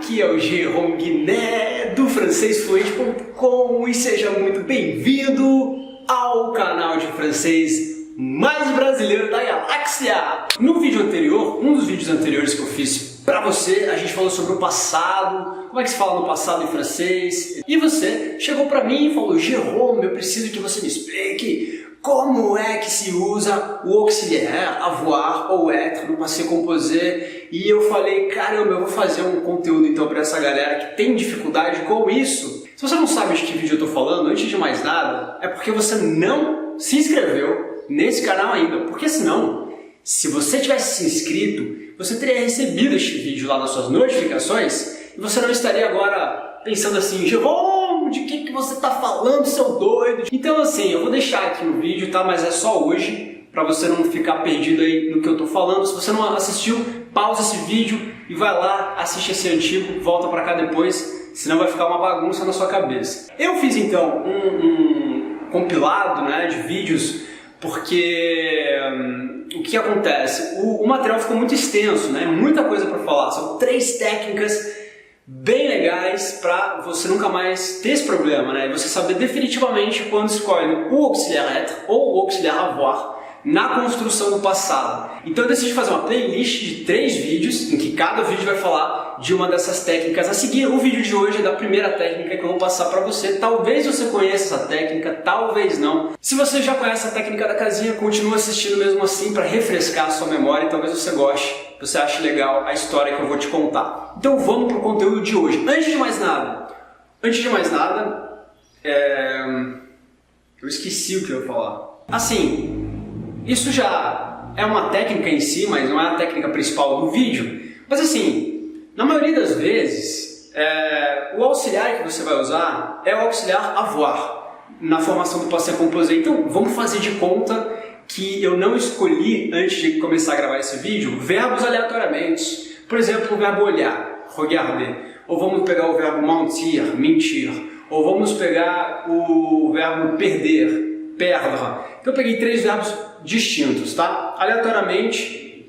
Aqui é o Jérôme Guiné do francesfluente.com e seja muito bem-vindo ao canal de francês mais brasileiro da galáxia. No vídeo anterior, um dos vídeos anteriores que eu fiz pra você, a gente falou sobre o passado, como é que se fala no passado em francês, e você chegou pra mim e falou: Jérôme, eu preciso que você me explique como é que se usa o auxiliaire avoir ou être no passé composé. E eu falei, caramba, eu vou fazer um conteúdo então para essa galera que tem dificuldade com isso. Se você não sabe de que vídeo eu tô falando, antes de mais nada, é porque você não se inscreveu nesse canal ainda. Porque senão, se você tivesse se inscrito, você teria recebido este vídeo lá nas suas notificações e você não estaria agora pensando assim: Jérôme, de que você tá falando, seu doido? Então assim, eu vou deixar aqui o vídeo, tá? Mas é só hoje, pra você não ficar perdido aí no que eu tô falando. Se você não assistiu, pausa esse vídeo e vai lá, assiste esse antigo, volta pra cá depois, senão vai ficar uma bagunça na sua cabeça. Eu fiz então um compilado, né, de vídeos, porque o que acontece? O material ficou muito extenso, né? Muita coisa pra falar. São 3 técnicas bem legais para você nunca mais ter esse problema, né? E você saber definitivamente quando escolhe o auxiliaire être ou o auxiliaire avoir na construção do passado. Então eu decidi fazer uma playlist de 3 vídeos, em que cada vídeo vai falar de uma dessas técnicas a seguir. O vídeo de hoje é da primeira técnica que eu vou passar para você. Talvez você conheça essa técnica, talvez não. Se você já conhece a técnica da casinha, continua assistindo mesmo assim para refrescar a sua memória e talvez você goste, você ache legal a história que eu vou te contar. Então vamos para o conteúdo de hoje. Antes de mais nada, eu esqueci o que eu ia falar. Assim, isso já é uma técnica em si, mas não é a técnica principal do vídeo. Mas assim, na maioria das vezes, o auxiliar que você vai usar é o auxiliar avoir, na formação do passé composé. Então vamos fazer de conta que eu não escolhi, antes de começar a gravar esse vídeo, verbos aleatoriamente. Por exemplo, o verbo olhar, regarder. Ou vamos pegar o verbo mentir, mentir. Ou vamos pegar o verbo perder, perdre. Então eu peguei 3 verbos distintos, tá? Aleatoriamente.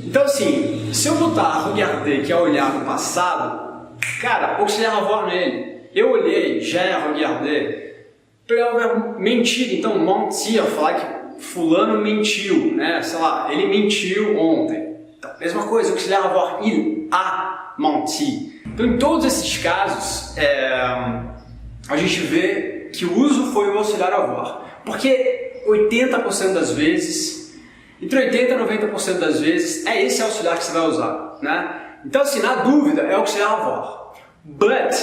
Então assim, se eu botar regarder, que é olhar no passado, cara, auxiliar avoir nele. Eu olhei, j'ai regardé. Pegar o verbo mentir, então mentir, falar que fulano mentiu, né? Sei lá, ele mentiu ontem. Então, mesma coisa, auxiliar avoir, il a menti. Então, em todos esses casos, a gente vê que o uso foi o auxiliar avoir. Porque 80% das vezes, entre 80% e 90% das vezes, é esse auxiliar que você vai usar, né? Então, assim, na dúvida, é auxiliar avoir. But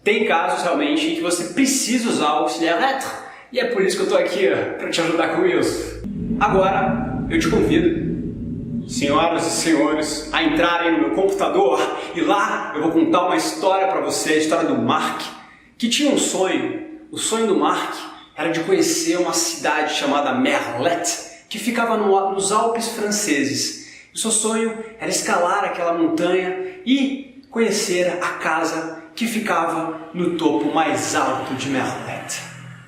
tem casos realmente em que você precisa usar o auxiliar être, e é por isso que eu estou aqui para te ajudar com isso. Agora eu te convido, senhoras e senhores, a entrarem no meu computador e lá eu vou contar uma história para você, a história do Marc, que tinha um sonho. O sonho do Marc era de conhecer uma cidade chamada Merlette, que ficava nos Alpes franceses. O seu sonho era escalar aquela montanha e conhecer a casa que ficava no topo mais alto de Merlette.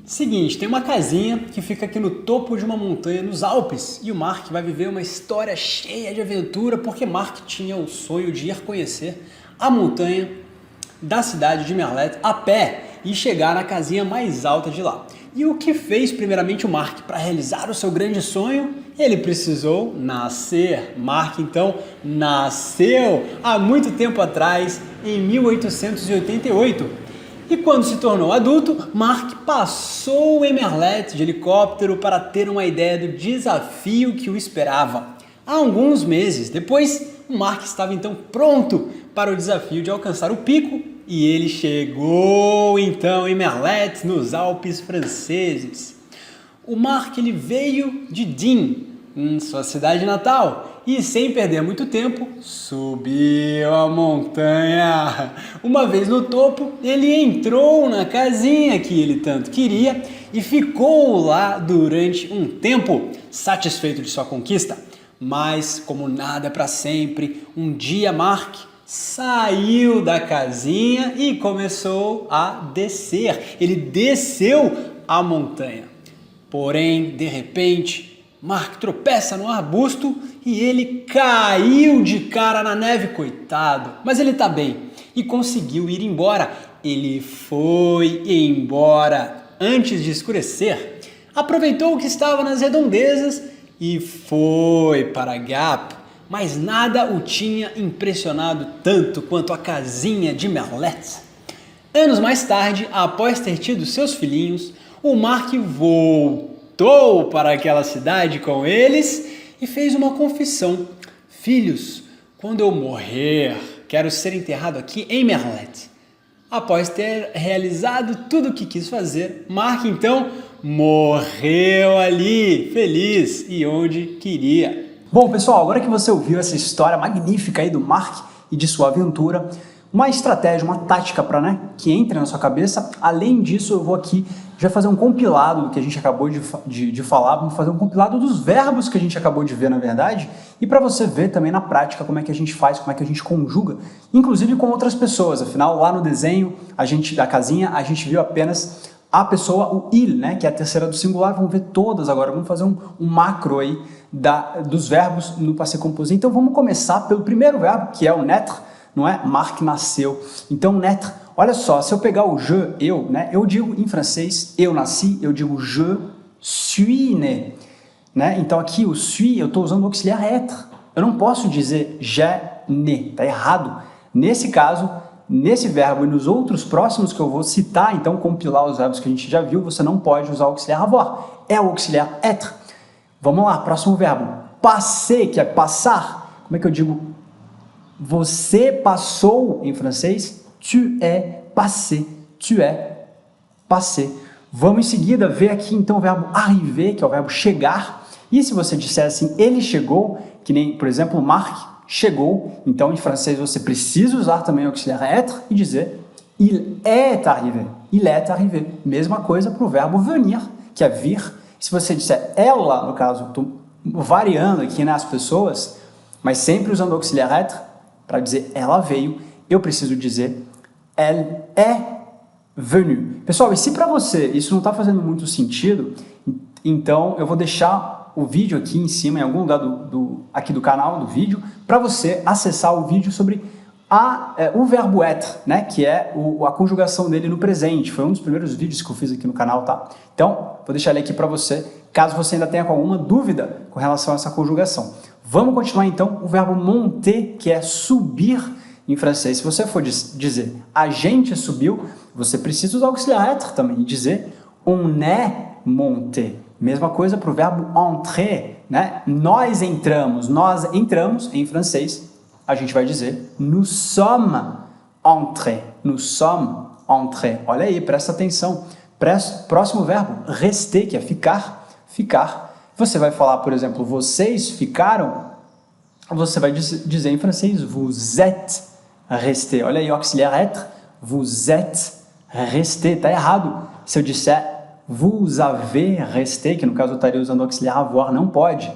Seguinte, tem uma casinha que fica aqui no topo de uma montanha nos Alpes e o Marc vai viver uma história cheia de aventura porque Marc tinha o sonho de ir conhecer a montanha da cidade de Merlette a pé e chegar na casinha mais alta de lá. E o que fez primeiramente o Marc para realizar o seu grande sonho? Ele precisou nascer. Marc então nasceu há muito tempo atrás, em 1888. E quando se tornou adulto, Marc passou em Merlette de helicóptero para ter uma ideia do desafio que o esperava. Há alguns meses depois, o Marc estava então pronto para o desafio de alcançar o pico e ele chegou então em Merlette, nos Alpes franceses. O Marc ele veio de Digne, em sua cidade natal, e sem perder muito tempo, subiu a montanha. Uma vez no topo, ele entrou na casinha que ele tanto queria e ficou lá durante um tempo, satisfeito de sua conquista. Mas, como nada é para sempre, um dia Marc saiu da casinha e começou a descer. Ele desceu a montanha. Porém, de repente, Mark tropeça no arbusto e ele caiu de cara na neve, coitado. Mas ele tá bem e conseguiu ir embora. Ele foi embora antes de escurecer. Aproveitou que estava nas redondezas e foi para Gap. Mas nada o tinha impressionado tanto quanto a casinha de Merlette. Anos mais tarde, após ter tido seus filhinhos, o Mark voltou para aquela cidade com eles e fez uma confissão. Filhos, quando eu morrer, quero ser enterrado aqui em Merlette. Após ter realizado tudo o que quis fazer, Mark então morreu ali, feliz e onde queria. Bom, pessoal, agora que você ouviu essa história magnífica aí do Mark e de sua aventura, uma estratégia, uma tática para que entre na sua cabeça. Além disso, eu vou aqui já fazer um compilado do que a gente acabou de falar, vamos fazer um compilado dos verbos que a gente acabou de ver, na verdade, e para você ver também na prática como é que a gente faz, como é que a gente conjuga, inclusive com outras pessoas. Afinal, lá no desenho da casinha, a gente viu apenas a pessoa, o il, que é a terceira do singular. Vamos ver todas agora, vamos fazer um macro aí dos verbos no passé composé. Então vamos começar pelo primeiro verbo, que é o naître, não é? Marc nasceu. Então naître, olha só, se eu pegar o je, eu, eu digo em francês, eu nasci, eu digo je suis né? Então aqui o suis, eu estou usando o auxiliar être. Eu não posso dizer j'ai né, tá errado. Nesse caso, nesse verbo e nos outros próximos que eu vou citar, então compilar os verbos que a gente já viu, você não pode usar o auxiliar avoir, é o auxiliar être. Vamos lá, próximo verbo, passer, que é passar. Como é que eu digo? Você passou em francês, tu es passé, tu es passé. Vamos em seguida ver aqui então o verbo arriver, que é o verbo chegar. E se você disser assim, ele chegou, que nem, por exemplo, Marc chegou, então em francês você precisa usar também o auxiliar être e dizer il est arrivé. Il est arrivé. Mesma coisa para o verbo venir, que é vir. Se você disser ela, no caso, estou variando aqui as pessoas, mas sempre usando o auxiliar être para dizer ela veio, eu preciso dizer elle est venue. Pessoal, e se para você isso não está fazendo muito sentido, então eu vou deixar o vídeo aqui em cima, em algum lugar aqui do canal, do vídeo, para você acessar o vídeo sobre o verbo être, que é a conjugação dele no presente. Foi um dos primeiros vídeos que eu fiz aqui no canal, tá? Então, vou deixar ele aqui para você, caso você ainda tenha alguma dúvida com relação a essa conjugação. Vamos continuar então o verbo monter, que é subir em francês. Se você for dizer a gente subiu, você precisa usar o auxiliar être também e dizer on est monté. Mesma coisa para o verbo entrer, Nós entramos em francês, a gente vai dizer nous sommes entrés, nous sommes entrés. Olha aí, presta atenção. Próximo verbo, rester, que é ficar, ficar. Você vai falar, por exemplo, vocês ficaram, você vai dizer em francês vous êtes restés. Olha aí, auxiliar être, vous êtes restés. Tá errado. Se eu disser vous avez resté, que no caso eu estaria usando o auxiliar avoir, não pode.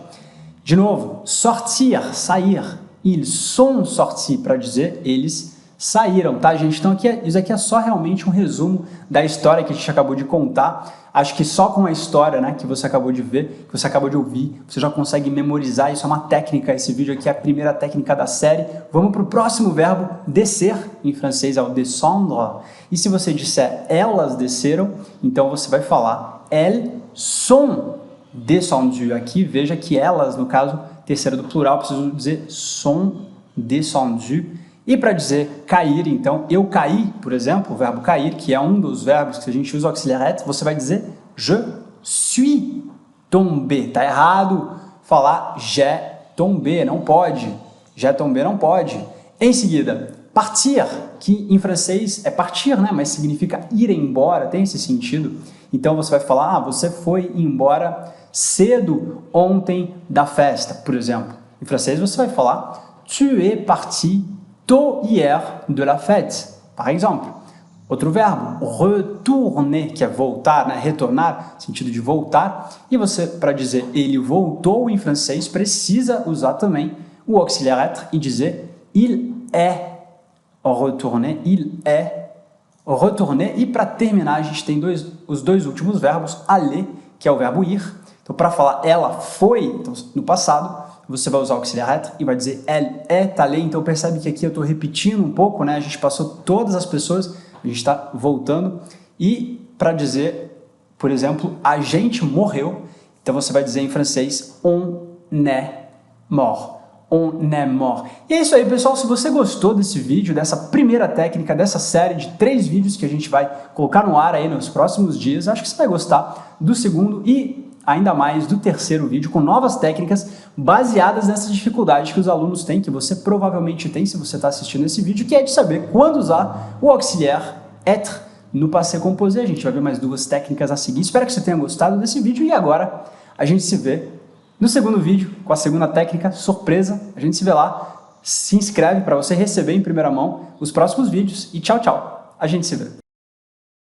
De novo, sortir, sair. Ils sont sortis, para dizer eles saíram, tá, gente? Então isso aqui é só realmente um resumo da história que a gente acabou de contar. Acho que só com a história, que você acabou de ver, que você acabou de ouvir, você já consegue memorizar. Isso é uma técnica, esse vídeo aqui é a primeira técnica da série. Vamos para o próximo verbo, descer, em francês é o descendre. E se você disser elas desceram, então você vai falar elles sont descendues. Aqui veja que elas, no caso, terceira do plural, preciso dizer sont descendues. E para dizer cair, então, eu caí, por exemplo, o verbo cair, que é um dos verbos que a gente usa o auxiliar être, você vai dizer je suis tombé. Tá errado falar j'ai tombé, não pode. J'ai tombé não pode. Em seguida, partir, que em francês é partir, mas significa ir embora, tem esse sentido. Então você vai falar, você foi embora cedo ontem da festa, por exemplo. Em francês você vai falar tu es parti tôt hier de la fête, par exemple. Outro verbo, retourner, que é voltar, retornar, sentido de voltar. E você, para dizer ele voltou em francês, precisa usar também o auxiliar être e dizer il est retourné, il est retourné. E para terminar, a gente tem os dois últimos verbos, aller, que é o verbo ir. Então, para falar ela foi, então, no passado, você vai usar o auxiliar être e vai dizer elle est allée. Então, percebe que aqui eu estou repetindo um pouco, né? A gente passou todas as pessoas, a gente está voltando. E para dizer, por exemplo, a gente morreu, então você vai dizer em francês on est mort. On est mort. E é isso aí, pessoal. Se você gostou desse vídeo, dessa primeira técnica, dessa série de 3 vídeos que a gente vai colocar no ar aí nos próximos dias, acho que você vai gostar do segundo e ainda mais do terceiro vídeo, com novas técnicas baseadas nessa dificuldade que os alunos têm, que você provavelmente tem se você está assistindo esse vídeo, que é de saber quando usar o auxiliar être no passé composé. A gente vai ver mais 2 técnicas a seguir. Espero que você tenha gostado desse vídeo e agora a gente se vê no segundo vídeo com a segunda técnica, surpresa. A gente se vê lá. Se inscreve para você receber em primeira mão os próximos vídeos e tchau, tchau. A gente se vê.